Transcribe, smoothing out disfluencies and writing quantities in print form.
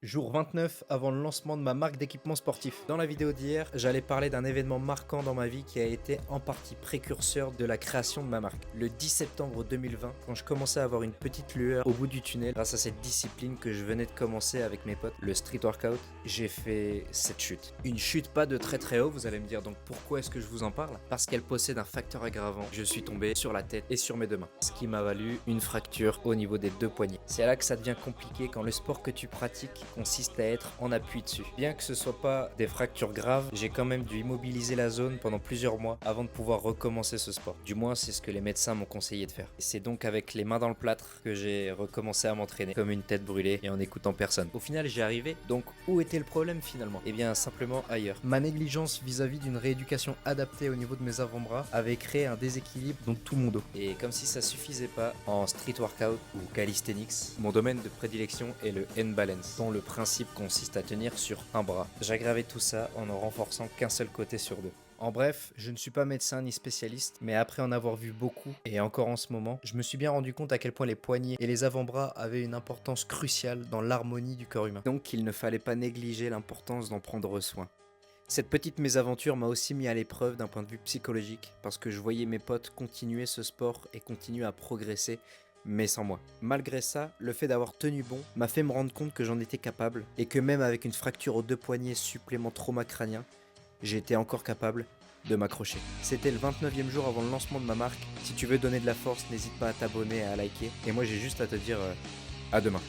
Jour 29 avant le lancement de ma marque d'équipement sportif. Dans la vidéo d'hier, j'allais parler d'un événement marquant dans ma vie qui a été en partie précurseur de la création de ma marque. Le 10 septembre 2020, quand je commençais à avoir une petite lueur au bout du tunnel, grâce à cette discipline que je venais de commencer avec mes potes, le street workout, j'ai fait cette chute. Une chute pas de très très haut, vous allez me dire, donc pourquoi est-ce que je vous en parle? Parce qu'elle possède un facteur aggravant. Je suis tombé sur la tête et sur mes deux mains, ce qui m'a valu une fracture au niveau des deux poignets. C'est là que ça devient compliqué quand le sport que tu pratiques consiste à être en appui dessus. Bien que ce soit pas des fractures graves, j'ai quand même dû immobiliser la zone pendant plusieurs mois avant de pouvoir recommencer ce sport. Du moins, c'est ce que les médecins m'ont conseillé de faire. Et c'est donc avec les mains dans le plâtre que j'ai recommencé à m'entraîner comme une tête brûlée et en écoutant personne. Au final, j'y arrivais. Donc, où était le problème finalement? Eh bien, simplement ailleurs. Ma négligence vis-à-vis d'une rééducation adaptée au niveau de mes avant-bras avait créé un déséquilibre dans tout mon dos. Et comme si ça suffisait pas, en street workout ou calisthenics, mon domaine de prédilection est le hand balance, dont le principe consiste à tenir sur un bras. J'aggravais tout ça en ne renforçant qu'un seul côté sur deux. En bref, je ne suis pas médecin ni spécialiste, mais après en avoir vu beaucoup, et encore en ce moment, je me suis bien rendu compte à quel point les poignets et les avant-bras avaient une importance cruciale dans l'harmonie du corps humain. Donc il ne fallait pas négliger l'importance d'en prendre soin. Cette petite mésaventure m'a aussi mis à l'épreuve d'un point de vue psychologique, parce que je voyais mes potes continuer ce sport et continuer à progresser, mais sans moi. Malgré ça, le fait d'avoir tenu bon m'a fait me rendre compte que j'en étais capable, et que même avec une fracture aux deux poignets supplément trauma crânien, j'étais encore capable de m'accrocher. C'était le 29e jour avant le lancement de ma marque. Si tu veux donner de la force, n'hésite pas à t'abonner et à liker. Et moi j'ai juste à te dire à demain.